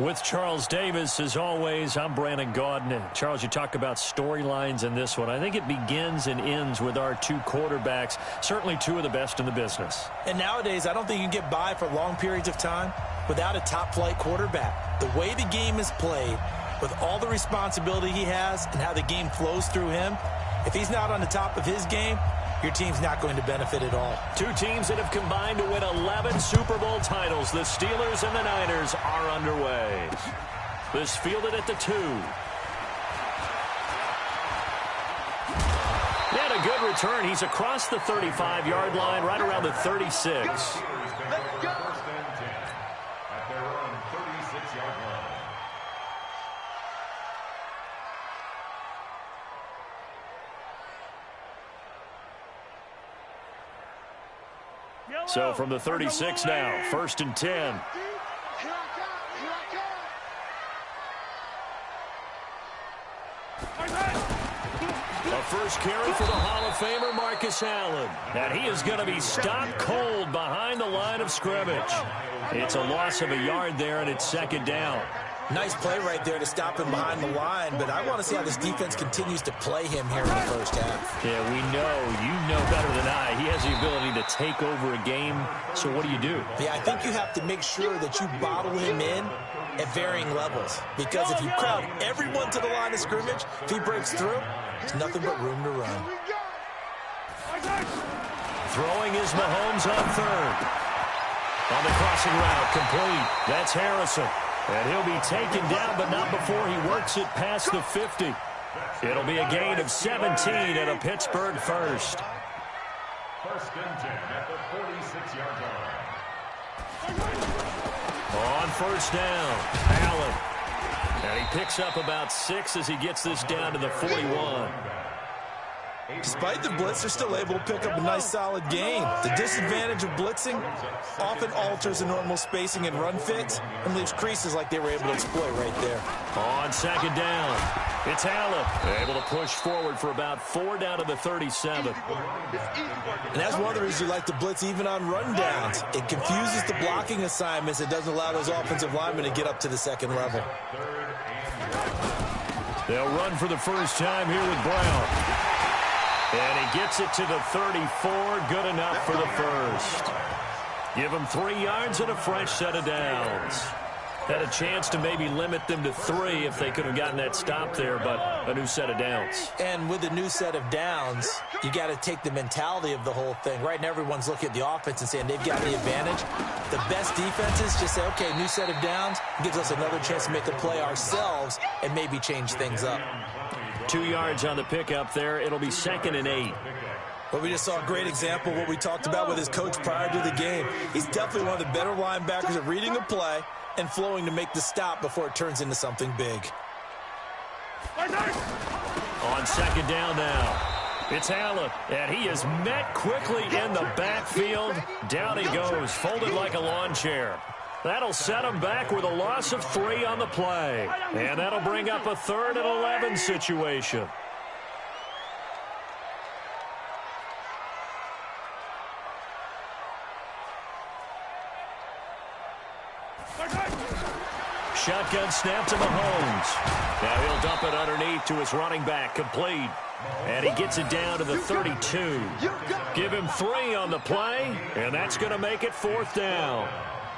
With Charles Davis, as always, I'm Brandon Gaudin. Charles, you talk about storylines in this one. I think it begins and ends with our two quarterbacks, certainly two of the best in the business. And nowadays, I don't think you can get by for long periods of time without a top-flight quarterback. The way the game is played, with all the responsibility he has and how the game flows through him, if he's not on the top of his game, your team's not going to benefit at all. Two teams that have combined to win 11 Super Bowl titles. The Steelers and the Niners are underway. This fielded at the 2. And a good return. He's across the 35-yard line, right around the 36. Let's go. First and 10 at their own 36-yard line. So from the 36 now, first and 10. A first carry for the Hall of Famer Marcus Allen. And he is going to be stopped cold behind the line of scrimmage. It's a loss of a yard there, and it's second down. Nice play right there to stop him behind the line, but I want to see how this defense continues to play him here in the first half. Yeah, we know. You know better than I. He has the ability to take over a game, so what do you do? Yeah, I think you have to make sure that you bottle him in at varying levels, because if you crowd everyone to the line of scrimmage, if he breaks through, there's nothing but room to run. Throwing is Mahomes on third. On the crossing route, complete. That's Harrison. And he'll be taken down, but not before he works it past the 50. It'll be a gain of 17 and a Pittsburgh first. First and 10 at the 46-yard line. On first down, Allen. And he picks up about 6 as he gets this down to the 41. Despite the blitz, they're still able to pick up a nice solid gain. The disadvantage of blitzing often alters the normal spacing and run fits and leaves creases like they were able to exploit right there. On second down, it's Allen. Able to push forward for about 4 down to the 37. And that's one of the reasons you like to blitz even on run downs. It confuses the blocking assignments. It doesn't allow those offensive linemen to get up to the second level. They'll run for the first time here with Brown. And he gets it to the 34. Good enough for the first. Give him 3 yards and a fresh set of downs. Had a chance to maybe limit them to 3 if they could have gotten that stop there, but a new set of downs. And with a new set of downs, you got to take the mentality of the whole thing. Right now, everyone's looking at the offense and saying they've got the advantage. The best defenses just say, okay, new set of downs gives us another chance to make a play ourselves and maybe change things up. 2 yards on the pickup there. It'll be second and 8. Well, we just saw a great example of what we talked about with his coach prior to the game. He's definitely one of the better linebackers at reading a play and flowing to make the stop before it turns into something big. On second down now, it's Allen, and he is met quickly in the backfield. Down he goes, folded like a lawn chair. That'll set him back with a loss of 3 on the play. And that'll bring up a 3rd and 11 situation. Shotgun snap to Mahomes. Now he'll dump it underneath to his running back, complete. And he gets it down to the 32. Give him 3 on the play, and that's going to make it 4th down.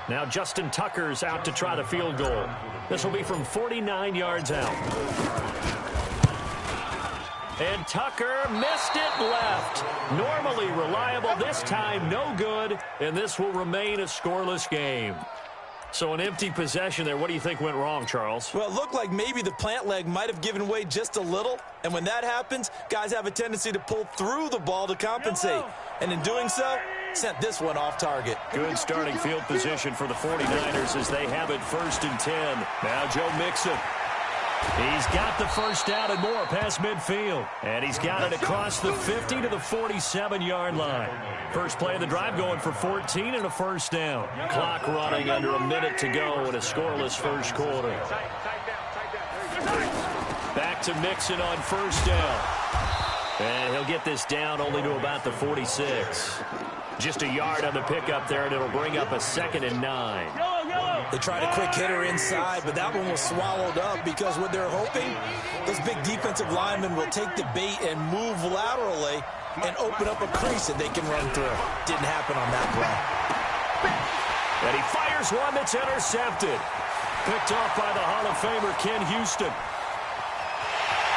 Now Justin Tucker's out to try the field goal. This will be from 49 yards out. And Tucker missed it left. Normally reliable, this time no good, and this will remain a scoreless game. So an empty possession there. What do you think went wrong, Charles? Well, it looked like maybe the plant leg might have given way just a little. And when that happens, guys have a tendency to pull through the ball to compensate. And in doing so, sent this one off target. Good starting field position for the 49ers as they have it 1st and 10. Now Joe Mixon. He's got the first down and more past midfield. And he's got it across the 50 to the 47-yard line. First play of the drive going for 14 and a first down. Clock running under a minute to go in a scoreless first quarter. Back to Mixon on first down. And he'll get this down only to about the 46. Just a yard on the pickup there, and it'll bring up a 2nd and 9. They tried a quick hitter inside, but that one was swallowed up because what they're hoping, those big defensive linemen will take the bait and move laterally and open up a crease that they can run through. Didn't happen on that play. And he fires one that's intercepted. Picked off by the Hall of Famer Ken Houston.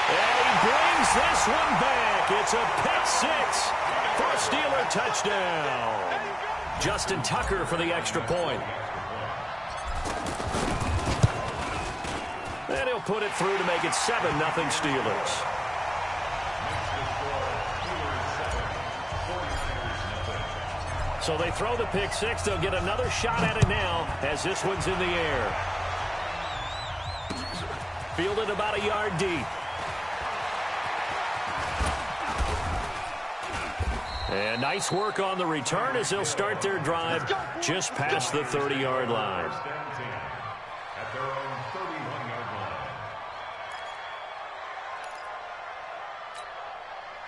And he brings this one back. It's a pick six for a Steeler touchdown. Justin Tucker for the extra point. And he'll put it through to make it 7-0 Steelers. So they throw the pick six. They'll get another shot at it now as this one's in the air. Fielded about a yard deep. And nice work on the return as they'll start their drive just past the 30-yard line.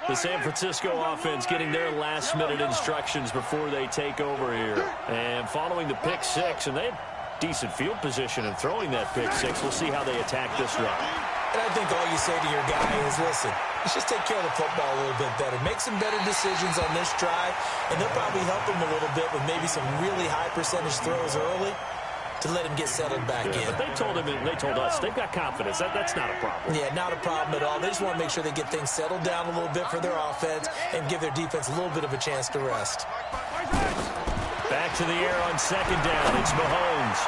The San Francisco offense getting their last-minute instructions before they take over here. And following the pick six, and they had decent field position in throwing that pick six. We'll see how they attack this run. And I think all you say to your guy is, listen, let's just take care of the football a little bit better. Make some better decisions on this drive, and they'll probably help him a little bit with maybe some really high-percentage throws early to let him get settled back in. But they told him, and they told us, they've got confidence. That's not a problem. Yeah, not a problem at all. They just want to make sure they get things settled down a little bit for their offense and give their defense a little bit of a chance to rest. Back to the air on second down. It's Mahomes.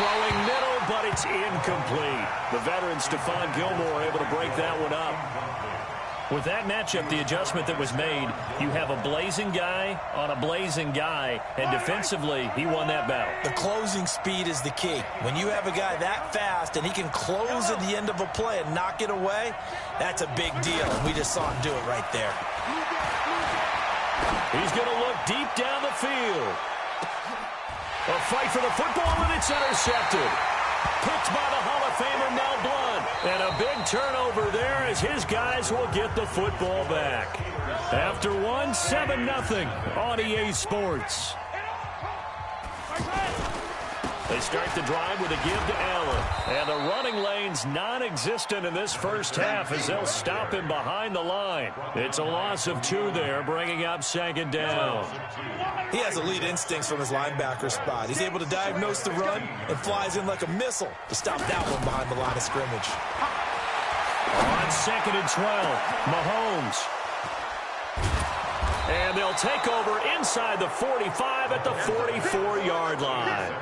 Throwing middle, but it's incomplete. The veteran Stephon Gilmore able to break that one up. With that matchup, the adjustment that was made, you have a blazing guy on a blazing guy, and defensively, he won that battle. The closing speed is the key. When you have a guy that fast and he can close at the end of a play and knock it away, that's a big deal, and we just saw him do it right there. He's going to look deep down the field. A fight for the football, and it's intercepted. Picked by the Hall of Famer Mel Blount. And a big turnover there as his guys will get the football back. After one, 7-0 on EA Sports. They start the drive with a give to Allen. And the running lane's non-existent in this first half as they'll stop him behind the line. It's a loss of 2 there, bringing up second down. He has elite instincts from his linebacker spot. He's able to diagnose the run and flies in like a missile to stop that one behind the line of scrimmage. On second and 12, Mahomes. And they'll take over inside the 45 at the 44-yard line.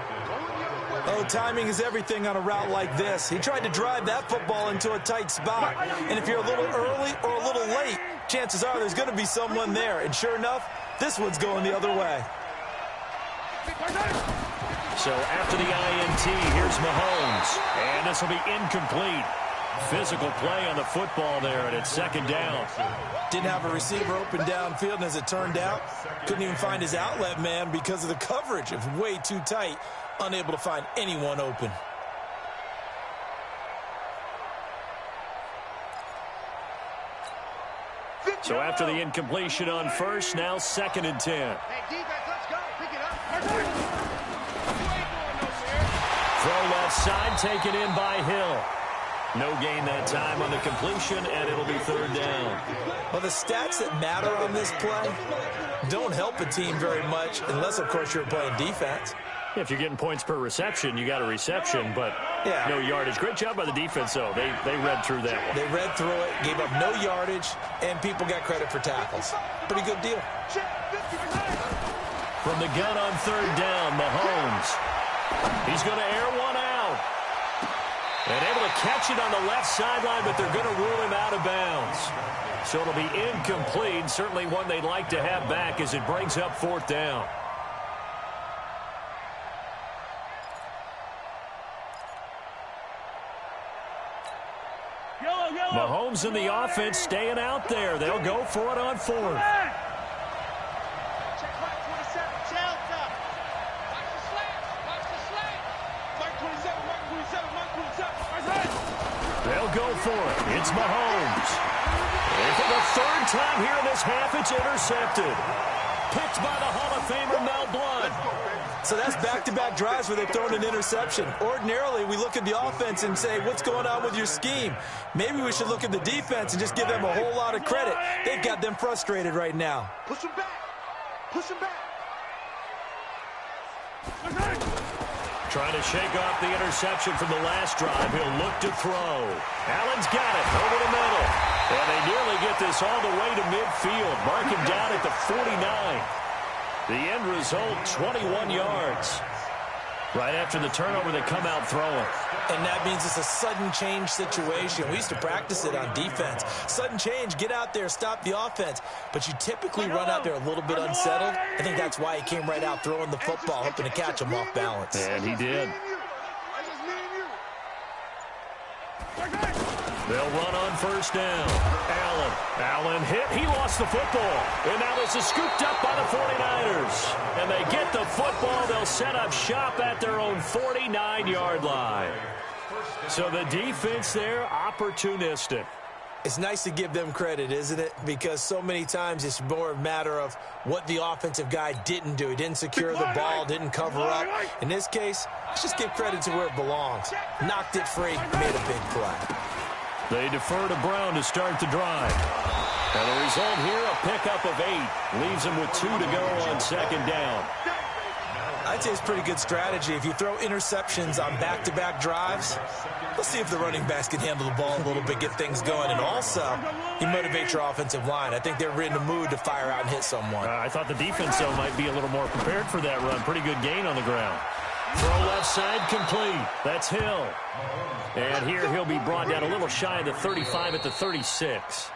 Oh, timing is everything on a route like this. He tried to drive that football into a tight spot. And if you're a little early or a little late, chances are there's going to be someone there. And sure enough, this one's going the other way. So after the INT, here's Mahomes. And this will be incomplete. Physical play on the football there, and it's second down. Didn't have a receiver open downfield, and as it turned out, couldn't even find his outlet man because of the coverage. It was way too tight, unable to find anyone open. So after the incompletion on first, now second and 10. Hey, defense, let's go. Pick it up. Throw left side, taken in by Hill. No gain that time on the completion, and it'll be third down. Well, the stats that matter on this play don't help a team very much unless, of course, you're playing defense. If you're getting points per reception, you got a reception, but no yardage. Great job by the defense, though. They read through that one. They read through it, gave up no yardage, and people got credit for tackles. Pretty good deal. From the gun on third down, Mahomes. He's going to air one out. And able to catch it on the left sideline, but they're going to rule him out of bounds. So it'll be incomplete. Certainly one they'd like to have back as it brings up fourth down. Mahomes and the offense staying out there. They'll go for it on fourth. They'll go for it. It's Mahomes. And for the third time here in this half, it's intercepted. Picked by the Hall of Famer Mel Blount. So that's back-to-back drives where they've thrown an interception. Ordinarily, we look at the offense and say, what's going on with your scheme? Maybe we should look at the defense and just give them a whole lot of credit. They've got them frustrated right now. Push him back. Push him back. Trying to shake off the interception from the last drive. He'll look to throw. Allen's got it over the middle. And they nearly get this all the way to midfield. Mark him down at the 49. The end result, 21 yards. Right after the turnover, they come out throwing. And that means it's a sudden change situation. We used to practice it on defense. Sudden change, get out there, stop the offense. But you typically run out there a little bit unsettled. I think that's why he came right out throwing the football, hoping to catch him off balance. And he did. They'll run on first down. Allen hit. He lost the football. And now this is scooped up by the 49ers. And they get the football. They'll set up shop at their own 49-yard line. So the defense there, opportunistic. It's nice to give them credit, isn't it? Because so many times it's more a matter of what the offensive guy didn't do. He didn't secure the ball, didn't cover up. In this case, let's just give credit to where it belongs. Knocked it free, made a big play. They defer to Brown to start the drive. And the result here, a pickup of 8. Leaves them with 2 to go on second down. I'd say it's pretty good strategy. If you throw interceptions on back-to-back drives, let's see if the running backs can handle the ball a little bit, get things going. And also, you motivate your offensive line. I think they're in the mood to fire out and hit someone. I thought the defense, though, might be a little more prepared for that run. Pretty good gain on the ground. Throw left side complete. That's Hill. And here he'll be brought down a little shy of the 35 at the 36.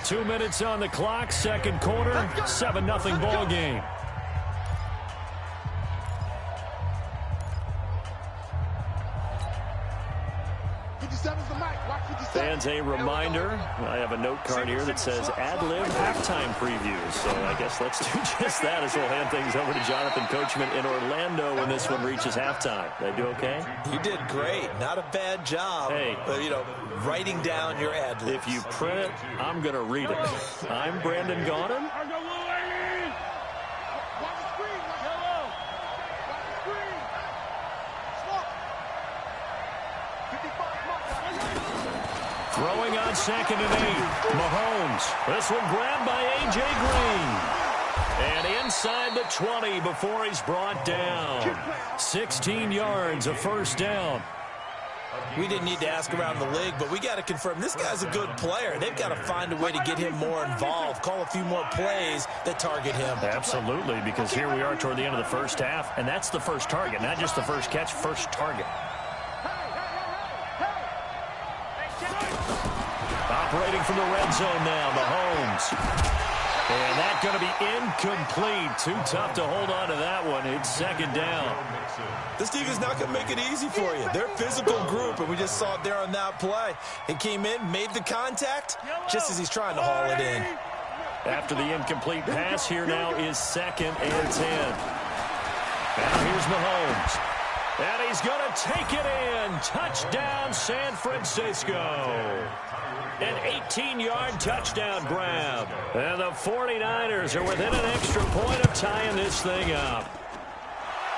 2 minutes on the clock, second quarter, 7-0 ball game. Fans, a reminder, I have a note card here that says ad-lib halftime previews. So I guess let's do just that as we'll hand things over to Jonathan Coachman in Orlando when this one reaches halftime. Did I do okay? You did great. Not a bad job. Hey. But, writing down your ad-libs. If you print it, I'm going to read it. I'm Brandon Gaudin. Throwing on second and 8. Mahomes. This one grabbed by A.J. Green. And inside the 20 before he's brought down. 16 yards, a first down. We didn't need to ask around the league, but we got to confirm this guy's a good player. They've got to find a way to get him more involved, call a few more plays that target him. Absolutely, because here we are toward the end of the first half, and that's the first target, not just the first catch, first target. Operating from the red zone now, Mahomes. And that's going to be incomplete. Too tough to hold on to that one. It's second down. This team is not going to make it easy for you. They're a physical group, and we just saw it there on that play. He came in, made the contact, just as he's trying to haul it in. After the incomplete pass, here now is second and 10. Now here's Mahomes. And he's going to take it in. Touchdown, San Francisco. An 18-yard touchdown grab. And the 49ers are within an extra point of tying this thing up.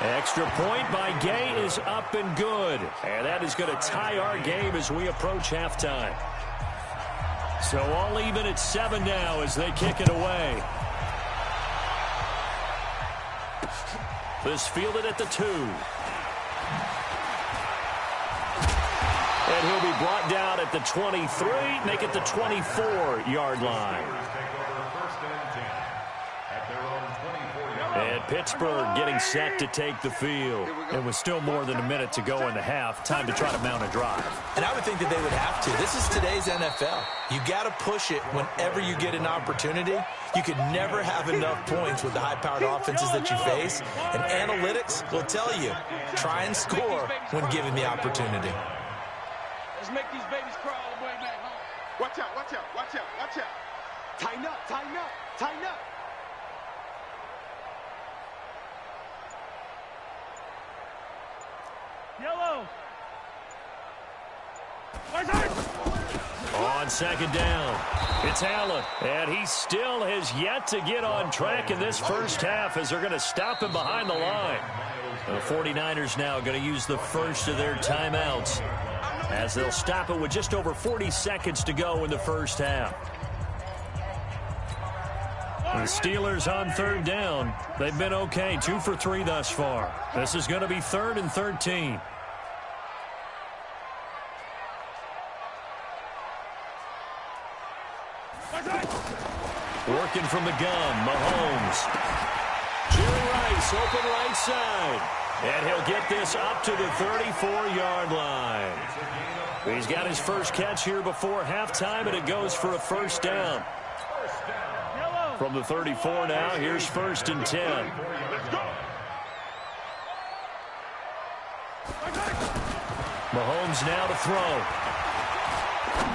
Extra point by Gay is up and good. And that is going to tie our game as we approach halftime. So all even at 7 now as they kick it away. This fielded at the 2. And he'll be brought down at the 23, make it the 24-yard line. And Pittsburgh getting set to take the field. It was still more than a minute to go in the half. Time to try to mount a drive. And I would think that they would have to. This is today's NFL. You got to push it whenever you get an opportunity. You could never have enough points with the high-powered offenses that you face. And analytics will tell you, try and score when given the opportunity. Let's make these babies crawl all the way back home. Watch out, watch out, watch out, watch out. Tighten up, tighten up, tighten up. Yellow. On second down, it's Allen, and he still has yet to get on track in this first half as they're going to stop him behind the line. The 49ers now going to use the first of their timeouts as they'll stop it with just over 40 seconds to go in the first half. The Steelers on third down. They've been okay, 2 for 3 thus far. This is going to be 3rd and 13. Working from the gun, Mahomes. Jerry Rice, open right side. And he'll get this up to the 34-yard line. He's got his first catch here before halftime, and it goes for a first down. From the 34 now, here's 1st and 10. Mahomes now to throw.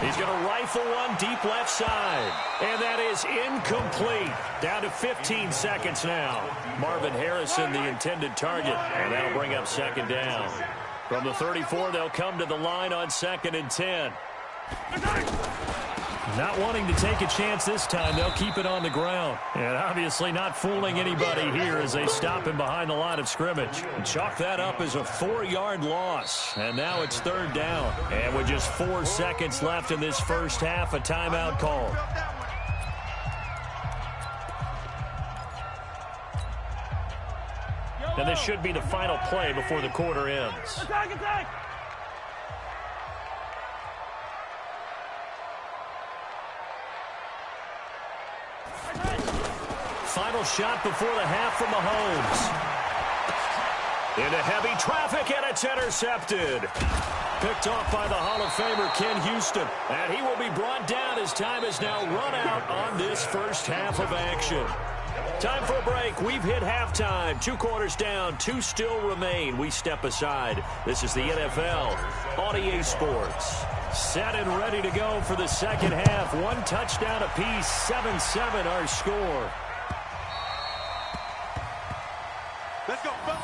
He's going to rifle one deep left side. And that is incomplete. Down to 15 seconds now. Marvin Harrison, the intended target. And that'll bring up second down. From the 34, they'll come to the line on 2nd and 10. Not wanting to take a chance this time, they'll keep it on the ground. And obviously not fooling anybody here as they stop him behind the line of scrimmage. And chalk that up as a 4-yard loss. And now it's 3rd down. And with just 4 seconds left in this first half, a timeout call. And this should be the final play before the quarter ends. Attack! Final shot before the half from Mahomes. Into heavy traffic, and it's intercepted. Picked off by the Hall of Famer Ken Houston. And he will be brought down as time is now run out on this first half of action. Time for a break. We've hit halftime. 2 quarters down. 2 still remain. We step aside. This is the NFL on EA Sports. Set and ready to go for the second half. 1 touchdown apiece. 7-7 our score. Let's go, folks.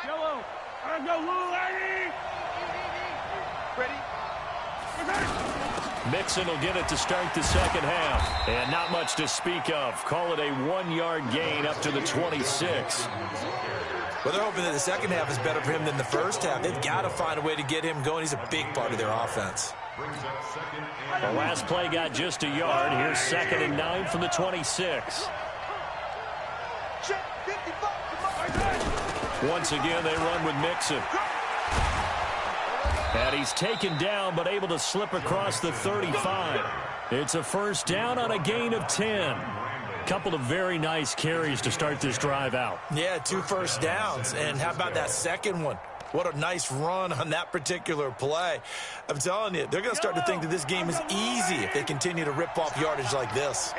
Yellow. I go, little lady. Ready? Mixon will get it to start the second half. And not much to speak of. Call it a 1-yard gain up to the 26. Well, they're hoping that the second half is better for him than the first half. They've got to find a way to get him going. He's a big part of their offense. The last play got just a yard. Here's 2nd and 9 from the 26. Once again, they run with Mixon. And he's taken down, but able to slip across the 35. It's a first down on a gain of 10. Couple of very nice carries to start this drive out. Yeah, 2 first downs. And how about that second one? What a nice run on that particular play. I'm telling you, they're going to start to think that this game is easy if they continue to rip off yardage like this.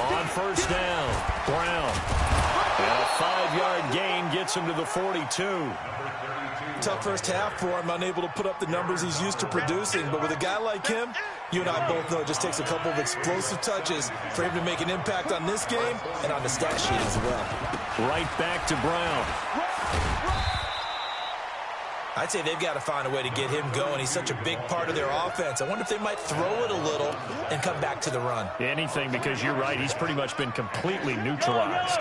On first down, Brown. And a 5-yard gain gets him to the 42. Tough first half for him, unable to put up the numbers he's used to producing. But with a guy like him, you and I both know it just takes a couple of explosive touches for him to make an impact on this game and on the stat sheet as well. Right back to Brown. I'd say they've got to find a way to get him going. He's such a big part of their offense. I wonder if they might throw it a little and come back to the run. Anything, because you're right. He's pretty much been completely neutralized.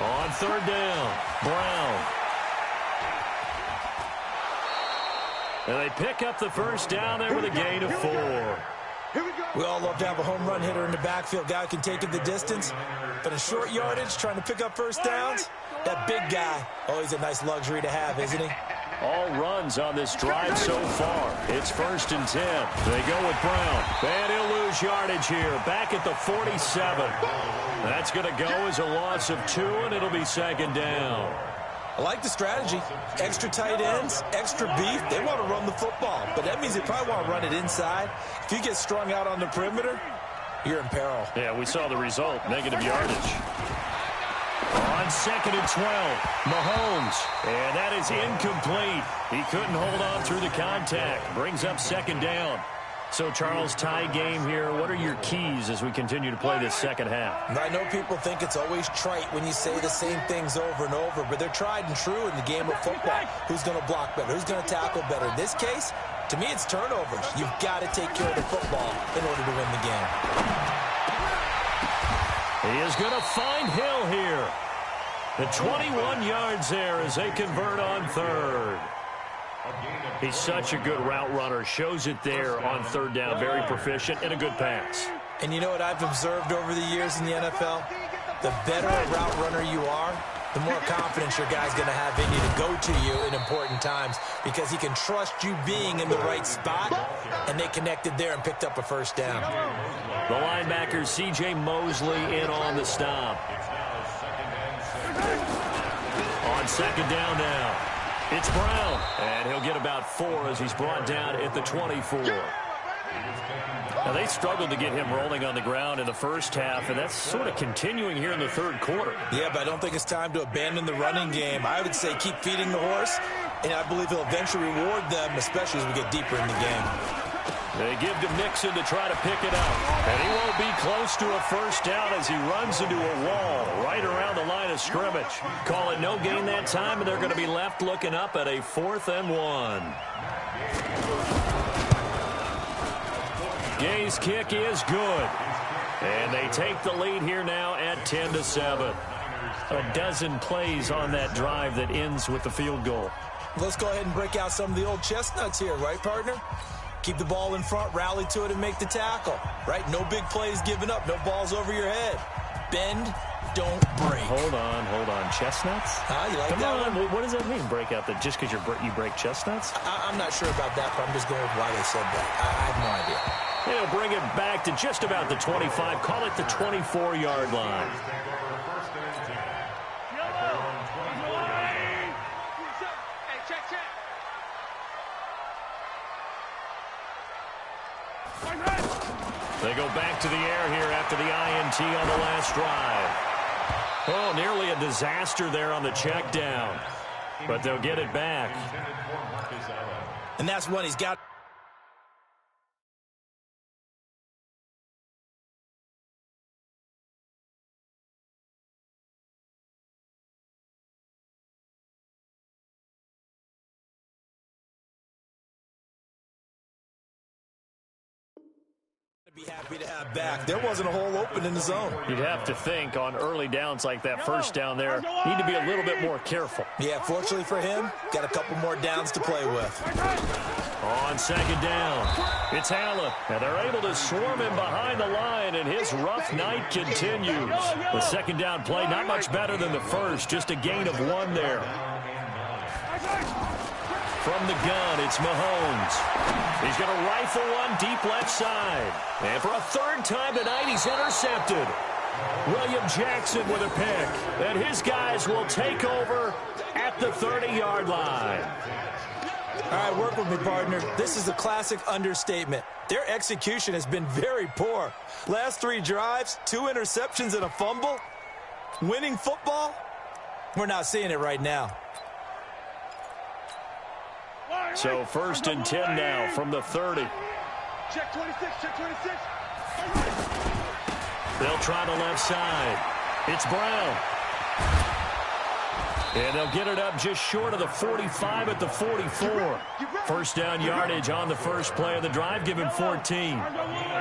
On third down, Brown. And they pick up the first down there with a gain of 4. We all love to have a home run hitter in the backfield. Guy can take it the distance. But in short yardage, trying to pick up first downs, that big guy, always a nice luxury to have, isn't he? All runs on this drive so far. It's 1st and 10. They go with Brown. And he'll lose yardage here. Back at the 47. That's going to go as a loss of 2, and it'll be second down. I like the strategy. Extra tight ends, extra beef. They want to run the football, but that means they probably want to run it inside. If you get strung out on the perimeter, you're in peril. Yeah, we saw the result, negative yardage. On On 2nd and 12, Mahomes. And that is incomplete. He couldn't hold on through the contact. Brings up 2nd down. So, Charles, tie game here. What are your keys as we continue to play this second half? I know people think it's always trite when you say the same things over and over, but they're tried and true in the game of football. Who's going to block better? Who's going to tackle better? In this case, to me, it's turnovers. You've got to take care of the football in order to win the game. He is going to find Hill here. The 21 yards there as they convert on 3rd. He's such a good route runner. Shows it there on 3rd down. Very proficient and a good pass. And you know what I've observed over the years in the NFL? The better a route runner you are, the more confidence your guy's going to have in you to go to you in important times because he can trust you being in the right spot, and they connected there and picked up a 1st down. The linebacker, C.J. Mosley, in on the stop. On 2nd down now. It's Brown, and he'll get about 4 as he's brought down at the 24. Now, they struggled to get him rolling on the ground in the first half, and that's sort of continuing here in the 3rd quarter. Yeah, but I don't think it's time to abandon the running game. I would say keep feeding the horse, and I believe he'll eventually reward them, especially as we get deeper in the game. They give to Mixon to try to pick it up. And he won't be close to a 1st down as he runs into a wall right around the line of scrimmage. Call it no gain that time, and they're going to be left looking up at a 4th and 1. Gay's kick is good. And they take the lead here now at 10-7. A dozen plays on that drive that ends with the field goal. Let's go ahead and break out some of the old chestnuts here, right, partner? Keep the ball in front, rally to it, and make the tackle, right? No big plays given up, no balls over your head. Bend, don't break. Hold on. Chestnuts? You like Come that on. one? What does that mean, break out? That just because you break chestnuts? I'm not sure about that, but I'm just going with why they said that. I have no idea. They'll bring it back to just about the 25. Call it the 24-yard line. They go back to the air here after the INT on the last drive. Oh, nearly a disaster there on the check down. But they'll get it back. And that's one he's got. Be happy to have back. There wasn't a hole open in the zone. You'd have to think on early downs like that 1st down there, need to be a little bit more careful. Yeah, fortunately for him, got a couple more downs to play with. On 2nd down, it's Allen. And they're able to swarm him behind the line, and his rough night continues. The 2nd down play, not much better than the first, just a gain of 1 there. From the gun, it's Mahomes. He's going to rifle one deep left side. And for a 3rd time tonight, he's intercepted. William Jackson with a pick. And his guys will take over at the 30-yard line. All right, work with me, partner. This is a classic understatement. Their execution has been very poor. Last 3 drives, 2 interceptions and a fumble. Winning football? We're not seeing it right now. So 1st and 10 now from the 30. Check 26, check 26. They'll try the left side. It's Brown. And they'll get it up just short of the 45 at the 44. 1st down yardage on the first play of the drive, give him 14.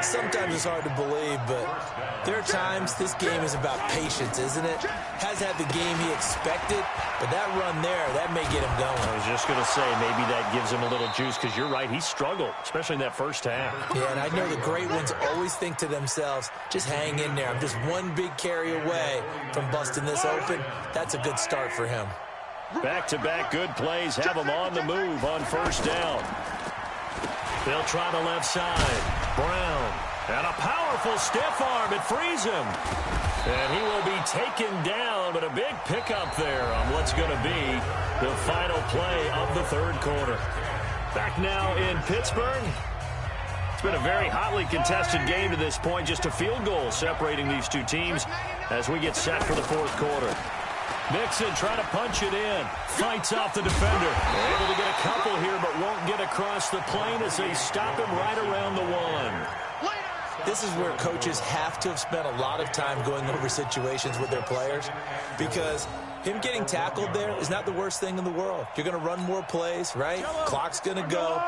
Sometimes it's hard to believe, but there are times this game is about patience, isn't it? Has had the game he expected, but that run there, that may get him going. I was just going to say, maybe that gives him a little juice, because you're right, he struggled, especially in that first half. Yeah, and I know the great ones always think to themselves, just hang in there. I'm just one big carry away from busting this open. That's a good start for him. Back-to-back good plays have him on the move on 1st down. They'll try the left side. Brown. And a powerful stiff arm. It frees him. And he will be taken down, but a big pickup there on what's going to be the final play of the 3rd quarter. Back now in Pittsburgh. It's been a very hotly contested game to this point. Just a field goal separating these two teams as we get set for the 4th quarter. Mixon trying to punch it in. Fights off the defender. Able to get a couple here, but won't get across the plane as they stop him right around the 1. This is where coaches have to have spent a lot of time going over situations with their players, because him getting tackled there is not the worst thing in the world. You're going to run more plays, right? Clock's going to go.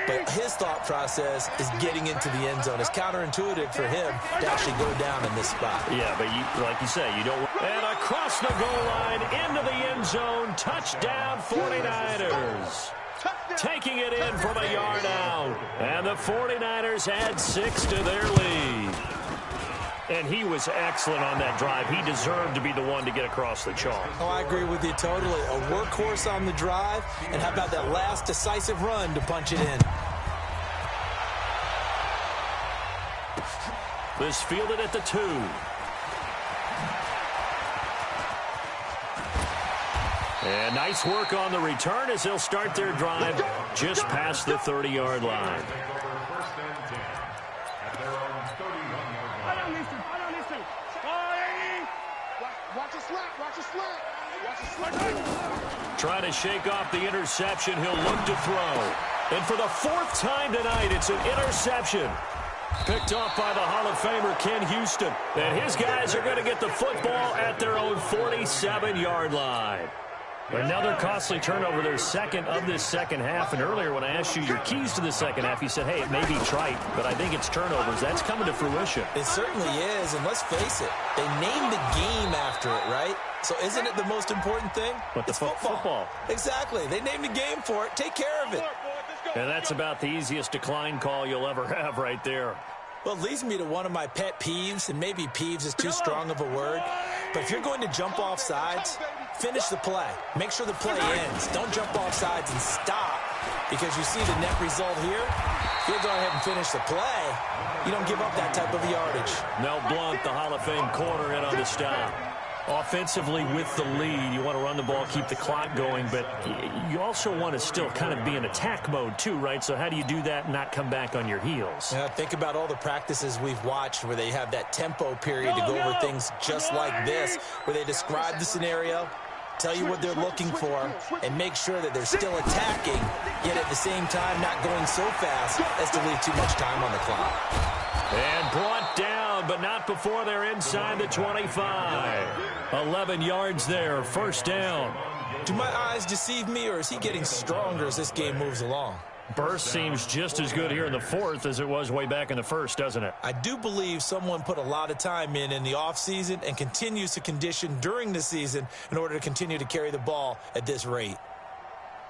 But his thought process is getting into the end zone. It's counterintuitive for him to actually go down in this spot. Yeah, but like you say, you don't. And across the goal line, into the end zone, touchdown 49ers. Taking it in from a yard out. And the 49ers add 6 to their lead. And he was excellent on that drive. He deserved to be the one to get across the chalk. Oh, I agree with you totally. A workhorse on the drive. And how about that last decisive run to punch it in? This fielded at the 2. And nice work on the return as they'll start their drive just past the 30-yard line. Trying to shake off the interception. He'll look to throw. And for the 4th time tonight, it's an interception. Picked off by the Hall of Famer Ken Houston. And his guys are going to get the football at their own 47-yard line. Another costly turnover, their second of this second half. And earlier when I asked you your keys to the second half, you said, hey, it may be trite, but I think it's turnovers. That's coming to fruition. It certainly is, and let's face it, they named the game after it, right? So isn't it the most important thing? But it's football. Exactly. They named the game for it. Take care of it. And that's about the easiest decline call you'll ever have right there. Well, it leads me to one of my pet peeves, and maybe peeves is too strong of a word. But if you're going to jump off sides, finish the play. Make sure the play ends. Don't jump off sides and stop, because you see the net result here. If you go ahead and finish the play, you don't give up that type of yardage. Mel Blount, the Hall of Fame corner, in on the stop. Offensively with the lead, you want to run the ball, keep the clock going, but you also want to still kind of be in attack mode too, right? So how do you do that and not come back on your heels? Yeah, think about all the practices we've watched where they have that tempo period to go over things just like this, where they describe the scenario, tell you what they're looking for, and make sure that they're still attacking, yet at the same time not going so fast as to leave too much time on the clock. And brought down, but not before they're inside the 25. 11 yards there, first down. Do my eyes deceive me, or is he getting stronger as this game moves along? Burst seems just as good here in the 4th as it was way back in the 1st, doesn't it? I do believe someone put a lot of time in the offseason and continues to condition during the season in order to continue to carry the ball at this rate.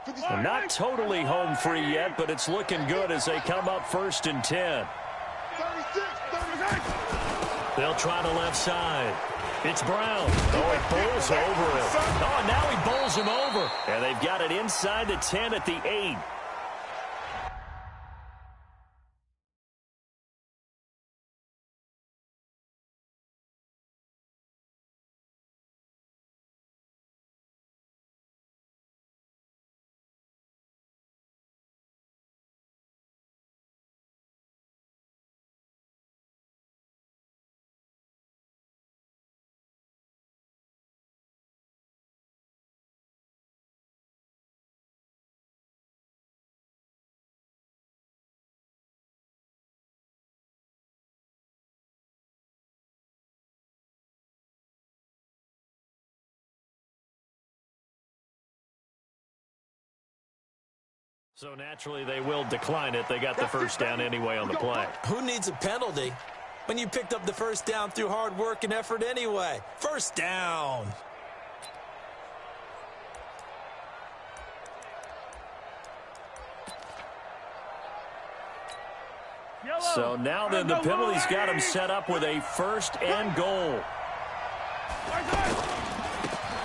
Well, not totally home free yet, but it's looking good as they come up 1st and 10. They'll try the left side. It's Brown. Oh, he bowls over him. Oh, and now he bowls him over. And they've got it inside the 10 at the 8. So naturally they will decline it. They got the first down anyway on the play. Who needs a penalty when you picked up the first down through hard work and effort anyway? First down. So now then the penalty's got him set up with a 1st and goal.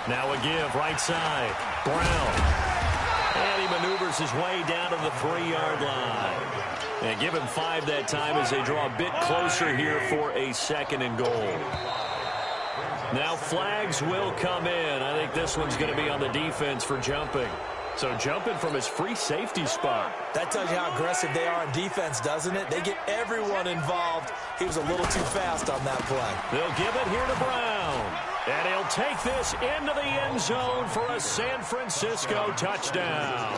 Now a give right side. Brown. And he maneuvers his way down to the 3-yard line. And give him 5 that time as they draw a bit closer here for a 2nd and goal. Now flags will come in. I think this one's going to be on the defense for jumping. So jumping from his free safety spot. That tells you how aggressive they are on defense, doesn't it? They get everyone involved. He was a little too fast on that play. They'll give it here to Brown. And he'll take this into the end zone for a San Francisco touchdown.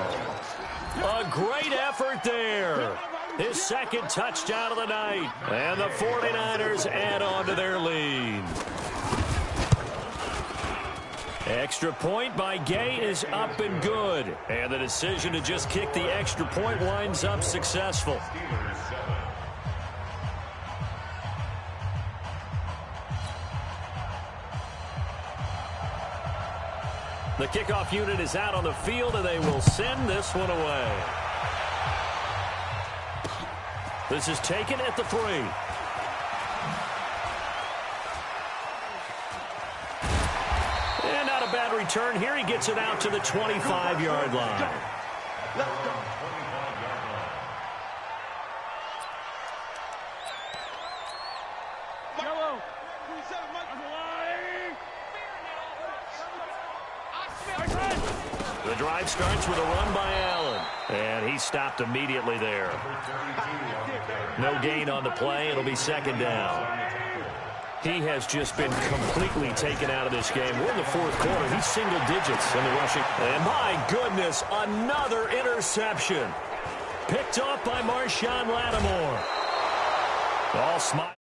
A great effort there. His second touchdown of the night. And the 49ers add on to their lead. Extra point by Gay is up and good. And the decision to just kick the extra point winds up successful. The kickoff unit is out on the field, and they will send this one away. This is taken at the 3. And not a bad return here. He gets it out to the 25-yard line. Let's go. 25-yard line. Yellow. 27, Mike. The drive starts with a run by Allen. And he stopped immediately there. No gain on the play. It'll be second down. He has just been completely taken out of this game. We're in the fourth quarter. He's single digits in the rushing. And my goodness, another interception. Picked off by Marshawn Lattimore. All smart.